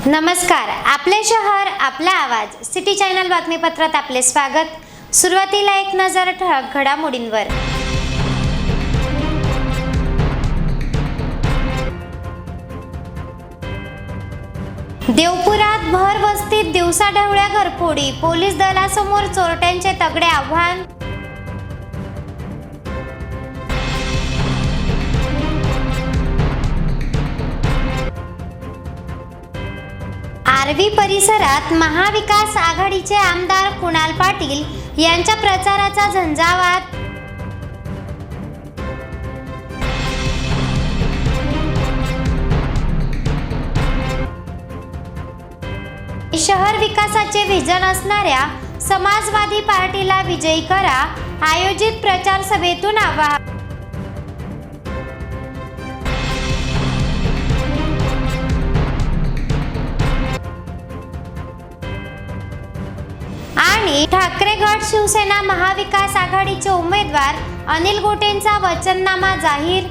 नमस्कार, आपले शहर आपला आवाज सिटी चॅनल बातमीपत्रात आपले स्वागत। सुरुवातीला एक नजर ठळक घडामोडींवर। देवपुरात भर वस्तीत दिवसाढवळ्या घरफोडी, पोलीस दलासमोर चोरट्यांचे तगडे आव्हान। आर्वी परिसरात महाविकास आघाडीचे आमदार कुणाल पाटील यांच्या प्रचाराचा झंझावात। शहर विकासाचे व्हिजन असणाऱ्या समाजवादी पार्टीला विजयी करा, आयोजित प्रचार सभेतून आवाहन। आणि ठाकरे गट शिवसेना महाविकास आघाडीचे उमेदवार अनिल गोटेंचा वचननामा जाहीर।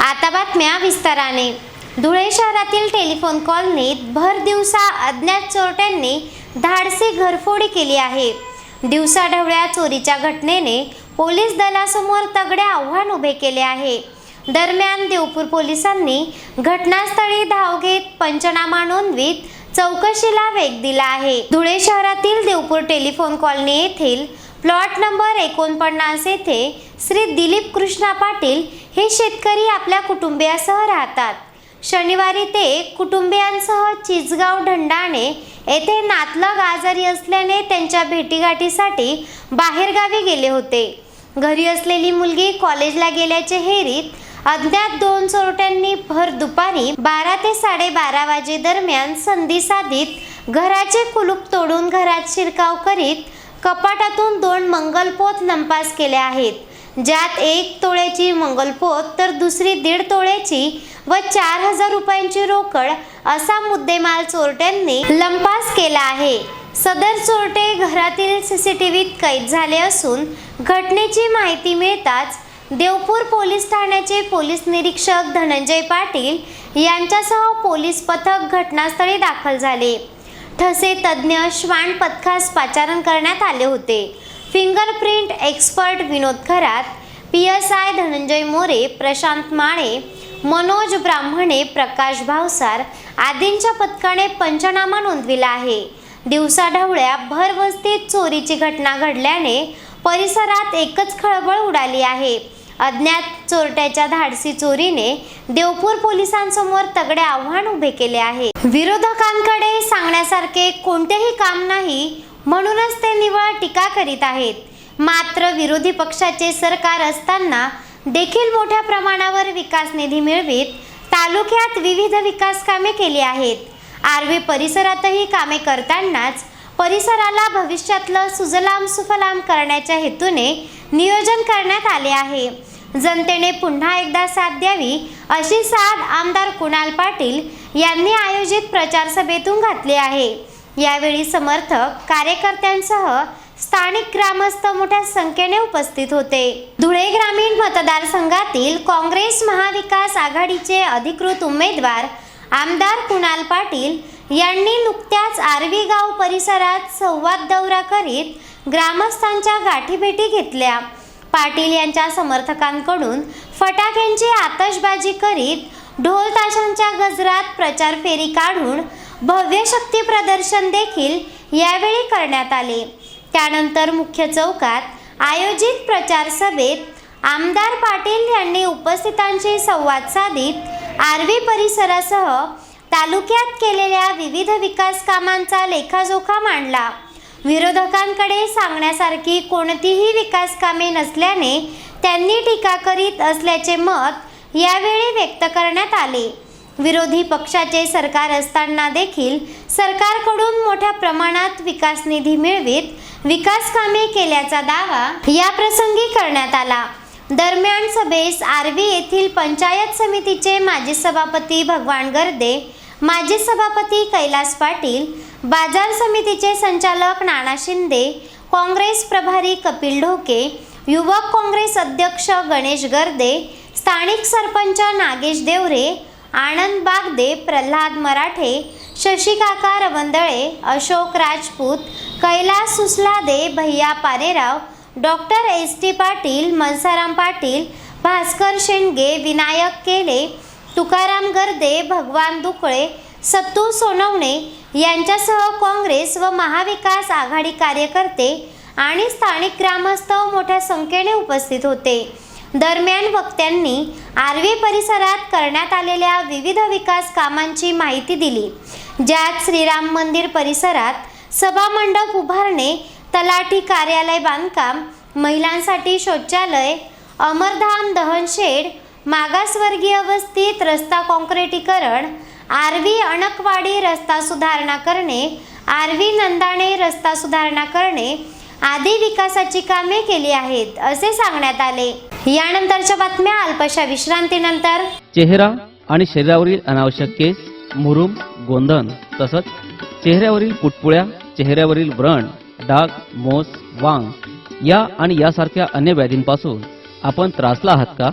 आता बातम्या विस्ताराने। धुळे शहरातील टेलिफोन कॉलनीत भर दिवसा अज्ञात चोरट्यांनी धाडसी घरफोडी केली आहे। दिवसाढवळ्या चोरीच्या घटनेने पोलीस दलासमोर तगडे आव्हान उभे केले आहे। दरम्यान देवपूर पोलिसांनी घटनास्थळी धाव घेत पंचनामा नोंदवीत चौकशीला वेग दिला आहे। धुळे शहरातील देवपूर टेलिफोन कॉलनी येथील प्लॉट नंबर 49 येथे श्री दिलीप कृष्णा पाटील हे शेतकरी आपल्या कुटुंबियासह राहतात। शनिवारी ते कुटुंबियांसह चिचगाव ढंडाणे येथे नातलग आजारी असल्याने त्यांच्या भेटीगाठीसाठी बाहेरगावी गेले होते। घरी असलेली मुलगी कॉलेजला गेल्याचे हेरीत अज्ञात दोन चोरट्यांनी भर दुपारी 12 ते 12:30 वाजे दरम्यान संधी साधित घराचे कुलूप तोडून घरात शिरकाव करीत कपाटातून 2 मंगलपोत लंपास केले आहेत, ज्यात 1 तोळ्याची मंगलपोत तर दुसरी 1.5 तोळ्याची व 4000 रुपयांची रोकड असा मुद्देमाल चोरट्यांनी लंपास केला आहे। सदर चोरटे घरातील सीसीटीव्हीत कैद झाले असून घटनेची माहिती मिळताच देवपूर पोलीस ठाण्याचे पोलीस निरीक्षक धनंजय पाटील यांच्यासह पोलीस पथक घटनास्थळी दाखल झाले। ठसे तज्ञ श्वान पथकास पाचारण करण्यात आले होते। फिंगरप्रिंट एक्सपर्ट विनोद खरात, PSI धनंजय मोरे, प्रशांत माळे, मनोज ब्राह्मणे, प्रकाश भावसार आदींच्या पथकाने पंचनामा नोंदविला आहे। दिवसाढवळ्या भर वस्तीत चोरीची घटना घडल्याने परिसरात एकच खळबळ उडाली आहे। अज्ञात चोरट्याच्या धाडसी चोरीने देवपूर पोलिसांसमोर तगडे आव्हान उभे केले आहे। विरोधकांकडे सांगण्यासारखे कोणतेही काम नाही म्हणूनच ते निव्वळ टीका करीत आहेत। मात्र विरोधी पक्षाचे सरकार असताना देखील मोठ्या प्रमाणावर विकास निधी मिळवीत तालुक्यात विविध विकास कामे केली आहेत। आर्वी परिसरातही कामे करतानाच परिसराला भविष्यातलं सुजलाम सुफलाम करण्याच्या हेतूने नियोजन करण्यात आले आहे। जनतेने पुन्हा एकदा साथ द्यावी अशी साध आमदार कुणाल पाटील यांनी आयोजित प्रचार सभेतून घातली आहे। यावेळी समर्थक कार्यकर्त्यांसह स्थानिक ग्रामस्थ मोठ्या संख्येने उपस्थित होते। धुळे ग्रामीण मतदारसंघातील काँग्रेस महाविकास आघाडीचे अधिकृत उमेदवार आमदार कुणाल पाटील यांनी नुकत्याच आर्वी गाव परिसरात संवाद दौरा करीत ग्रामस्थांच्या गाठीभेटी घेतल्या। पाटील यांच्या समर्थकांकडून फटाक्यांची आतषबाजी करीत ढोल ताशांच्या गजरात प्रचार फेरी काढून भव्य शक्ती प्रदर्शन देखील यावेळी करण्यात आले। त्यानंतर मुख्य चौकात आयोजित प्रचार सभेत आमदार पाटील यांनी उपस्थितांशी संवाद साधित आर्वी परिसरासह तालुक्यात केलेल्या विविध विकास कामांचा लेखाजोखा मांडला। विरोधकांकडे सांगण्यासारखी कोणतीही विकास कामे नसल्याने त्यांनी टीका करीत असल्याचे मत यावेळी व्यक्त करण्यात आले। विरोधी पक्षाचे सरकार असताना देखील सरकारकडून मोठ्या प्रमाणात विकास निधी मिळवीत विकास कामे केल्याचा दावा या प्रसंगी करण्यात आला। दरम्यान सभेस आर्वी येथील पंचायत समितीचे माजी सभापती भगवान गर्दे, माजी सभापती कैलास पाटील, बाजार समितीचे संचालक नाना शिंदे, काँग्रेस प्रभारी कपिल ढोके, युवक काँग्रेस अध्यक्ष गणेश गर्दे, स्थानिक सरपंच नागेश देवरे आनंद बागदे, प्रल्हाद मराठे, शशिकाका रवंदळे, अशोक राजपूत, कैलास सुसलादे, भैया पारेराव, डॉक्टर एस.टी. पाटील, मनसाराम पाटील, भास्कर शेंडगे, विनायक केले, तुकाराम गर्दे, भगवान दुकळे, सत्तू सोनवणे यांच्यासह काँग्रेस व महाविकास आघाडी कार्यकर्ते आणि स्थानिक ग्रामस्थ मोठ्या संख्येने उपस्थित होते. दरम्यान वक्त्यांनी आर्वी परिसरात करण्यात आलेल्या विविध विकास कामांची माहिती दिली, ज्यात श्रीराम मंदिर परिसरात सभामंडप उभारणे, तलाठी कार्यालय बांधकाम, महिलांसाठी शौचालय, अमरधाम दहनशेड, मागासवर्गीय वस्तीत रस्ता काँक्रिटीकरण, आर्वी अणकवाडी रस्ता सुधारणा करणे, आर्वी नंदाणे रस्ता सुधारणा करणे आदी विकासाची कामे केली आहेत असे सांगण्यात आले. यानंतरच्या बातम्या अल्पशा विश्रांतीनंतर. चेहरा आणि शरीरावरील अनावश्यक केस, मुरूम, गोंधन तसंच चेहऱ्यावरील पुटपुळ्या, चेहऱ्यावरील व्रण, डाग, मोस, वांग या आणि यासारख्या अन्य व्याधींपासून आपण त्रासला आहात का?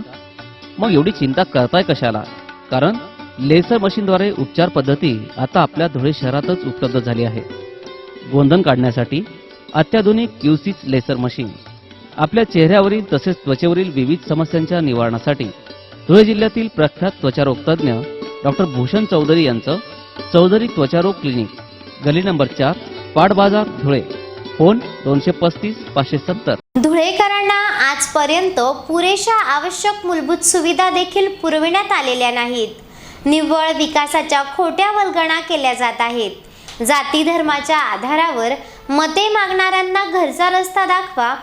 मग एवढी चिंता करताय कशाला? कारण लेसर मशीनद्वारे उपचार पद्धती आता आपल्या धुळे शहरातच उपलब्ध झाली आहे. गोंधन काढण्यासाठी अत्याधुनिक क्यूसिस लेसर मशीन, आपल्या चेहऱ्यावरील तसेच त्वचेवरील विविध समस्यांच्या निवारणासाठी धुळे जिल्ह्यातील प्रख्यात त्वचारोग तज्ञ डॉक्टर भूषण चौधरी यांचं चौधरी त्वचारोग क्लिनिक, गली नंबर 4, पाट बाजार, धुळे. फोन 235 570. धुळेकरांना आजपर्यंत पुरेशा आवश्यक मूलभूत सुविधा देखील पुरविण्यात आलेल्या नाहीत. निव्वळ विकासाच्या खोट्या वल्गना केल्या जात आहेत. जाती धर्माच्या आधारावर मते मागणाऱ्यांना घरचा रस्ता दाखवा,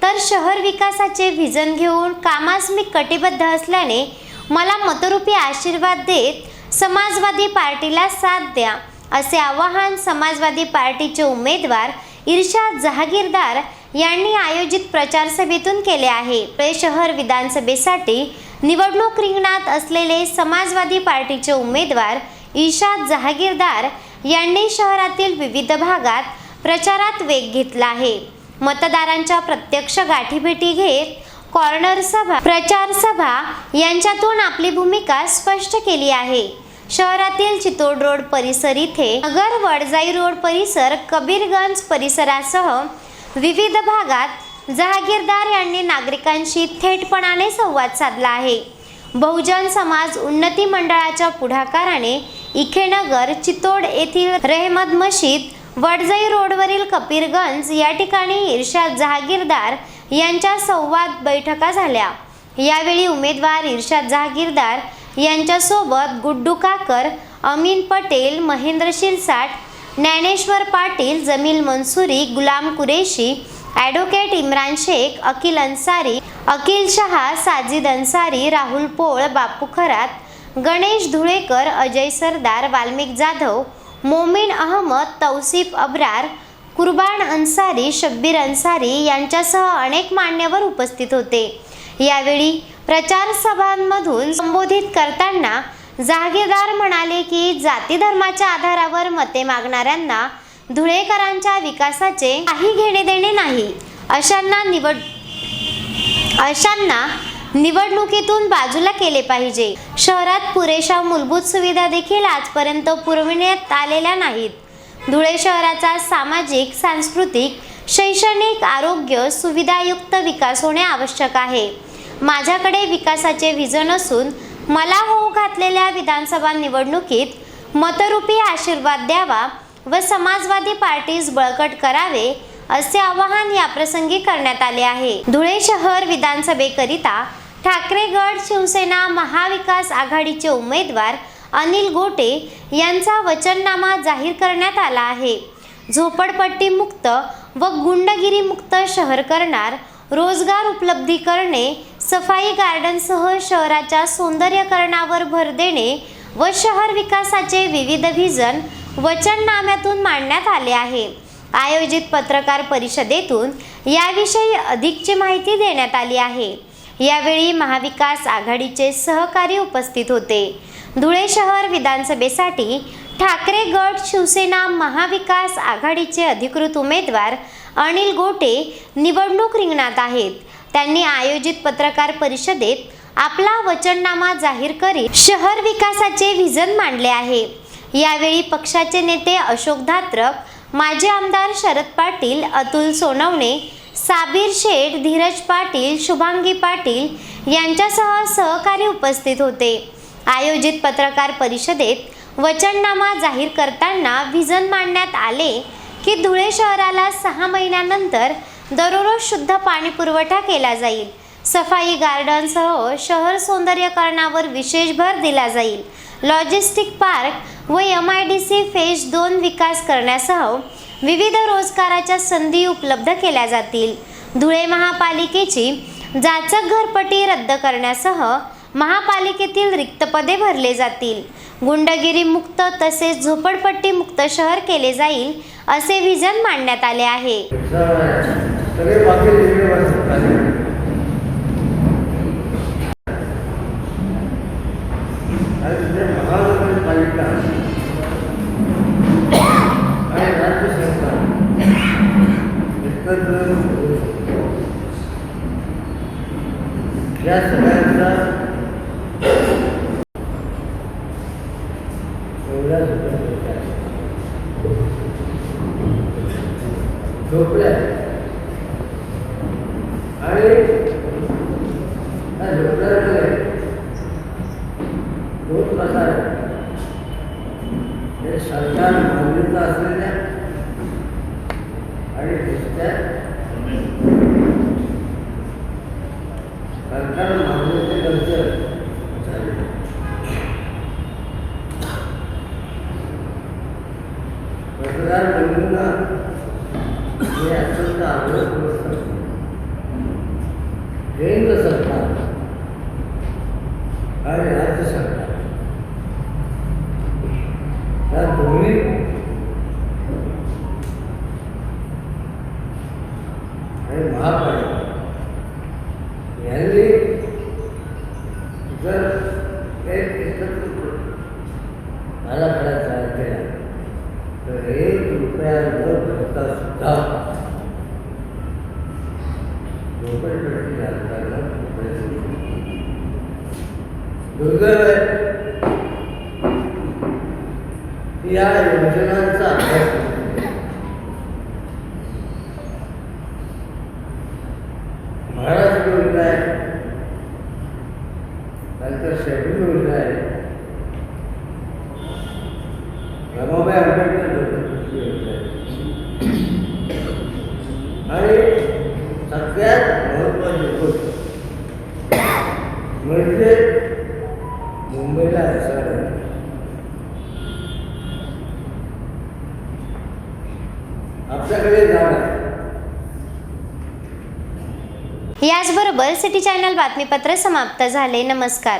तर शहर विकासाचे व्हिजन घेऊन कामास मी कटिबद्ध असल्याने मला मतरूपी आशीर्वाद देत समाजवादी पार्टीला साथ द्या असे आवाहन समाजवादी पार्टीचे उमेदवार इर्शाद जहागीरदार यांनी आयोजित प्रचार सभेतून केले आहे. धुळे शहर विधानसभेसाठी निवडणूक रिंगणात असलेले समाजवादी पार्टीचे उमेदवार इर्शाद जहागीरदार यांनी शहरातील विविध भागात प्रचारात वेग घेतला आहे. मतदारांच्या प्रत्यक्ष गाठीभेटी घेत कॉर्नर सभा, प्रचार सभा यांच्यातून आपली भूमिका स्पष्ट केली आहे. शहरातील चितोड रोड परिसर इथे नगर, वडजाई रोड परिसर, कबीरगंज परिसरासह विविध भागात जहागीरदार यांनी नागरिकांशी थेटपणाने संवाद साधला आहे. बहुजन समाज उन्नती मंडळाच्या पुढाकाराने इखेनगर, चितोड येथील रेहमत मशीद, वडजाई रोडवरील कबीरगंज या ठिकाणी इर्शाद जहागीरदार यांच्या संवाद बैठका झाल्या. यावेळी उमेदवार इर्शाद जहागीरदार यांच्यासोबत गुड्डू काकर, अमीन पटेल, महेंद्र शिरसाट, ज्ञानेश्वर पाटील, जमील मंसुरी, गुलाम कुरेशी, ॲडव्होकेट इम्रान शेख, अकिल अन्सारी, अकिल शहा, साजिद अन्सारी, राहुल पोळ, बापू खरात, गणेश धुळेकर, अजय सरदार, वाल्मिक जाधव, मोमीन अहमद, तौसिफ अब्रार, कुर्बान अन्सारी, शब्बीर अन्सारी यांच्यासह अनेक मान्यवर उपस्थित होते. यावेळी प्रचार सभांमधून संबोधित करताना जहागीरदार म्हणाले की जाती धर्माच्या आधारावर मते मागणाऱ्यांना धुळेकरांच्या विकासाचे काही घेणे देणे नाही. अशांना निवडणुकीतून बाजूला केले पाहिजे. शहरात पुरेशा मूलभूत सुविधा देखील आजपर्यंत पुरविण्यात आलेल्या नाहीत. धुळे शहराचा सामाजिक, सांस्कृतिक, शैक्षणिक, आरोग्य सुविधायुक्त विकास होणे आवश्यक आहे. माझ्याकडे विकासाचे व्हिजन असून मला होऊ घातलेल्या विधानसभा निवडणुकीत मतरूपी आशीर्वाद द्यावा व समाजवादी पार्टीस बळकट करावे असे आवाहन याप्रसंगी करण्यात आले आहे. धुळे शहर विधानसभेकरिता ठाकरे गट शिवसेना महाविकास आघाडीचे उमेदवार अनिल गोटे यांचा वचननामा जाहीर करण्यात आला आहे. झोपडपट्टी मुक्त व गुंडगिरी मुक्त शहर करणार, रोजगार उपलब्धी करणे, सफाई गार्डनसह शहराच्या सौंदर्यीकरणावर भर देणे व शहर विकासाचे विविध व्हिजन वचननाम्यातून मांडण्यात आले आहे. आयोजित पत्रकार परिषदेतून याविषयी अधिकची माहिती देण्यात आली आहे. यावेळी महाविकास आघाडीचे सहकारी उपस्थित होते. धुळे शहर विधानसभेसाठी ठाकरे गट शिवसेना महाविकास आघाडीचे अधिकृत उमेदवार अनिल गोटे निवडणूक रिंगणात आहेत. त्यांनी आयोजित पत्रकार परिषदेत आपला वचननामा जाहीर करीत शहर विकासाचे व्हिजन मांडले आहे। यावेळी पक्षाचे नेते अशोक धात्रक, माजी आमदार शरद पाटील, अतुल सोनवणे, साबीर शेठ, धीरज पाटील, शुभांगी पाटील यांच्यासह सहकारी उपस्थित होते। आयोजित पत्रकार परिषदेत वचननामा जाहीर करताना व्हिजन मांडण्यात आले की धुळे शहराला 6 महिन्यानंतर दररोज शुद्ध पाणी पुरवठा केला जाईल। सफाई गार्डनसह शहर सौंदर्यीकरणावर विशेष भर दिला जाईल। लॉजिस्टिक पार्क व MIDC फेज 2 विकास करण्यासह विविध रोजगाराच्या संधी उपलब्ध केल्या जातील। धुळे महापालिकेची जाचक घरपट्टी रद्द करण्यासह महापालिकेतील रिक्त पदे भरले जातील। गुंडगिरी मुक्त तसेच झोपडपट्टी मुक्त शहर केले जाईल असे व्हिजन मांडण्यात आले आहे। महानगरपालिका आणि राज्य सरकार एकत्र या सगळ्यांचा एवढा झोपल्या आणि झोपल्याकडे 2 प्रकार हे सरकार मान्यता असलेल्या आणि दुसऱ्या सरकार मान्यतेनंतर झाले। पत्रकार बंधूंना हे अत्यंत आग्रहपूर्वक सांगतो, केंद्र सरकार आणि राज्य सरकार या दोन्ही आणि महापालिका यांनी जर एक एकत्र आराखडा तयार केला तर 1 रुपया न भरता सुद्धा झोपडपट्टी धारकांना दुर्दैव आहे की या योजनांचा अभ्यास महाराष्ट्र योजना आहे, नंतर शेड्यूल योजना आहे, रमाबाई आंबेडकर योजना आहे आणि सगळ्यात महत्त्वाची गोष्ट म्हणजे मुंबईला असणारे आपल्याकडे जाणार। याचबरोबर सिटी चॅनल बातमीपत्र समाप्त झाले। नमस्कार।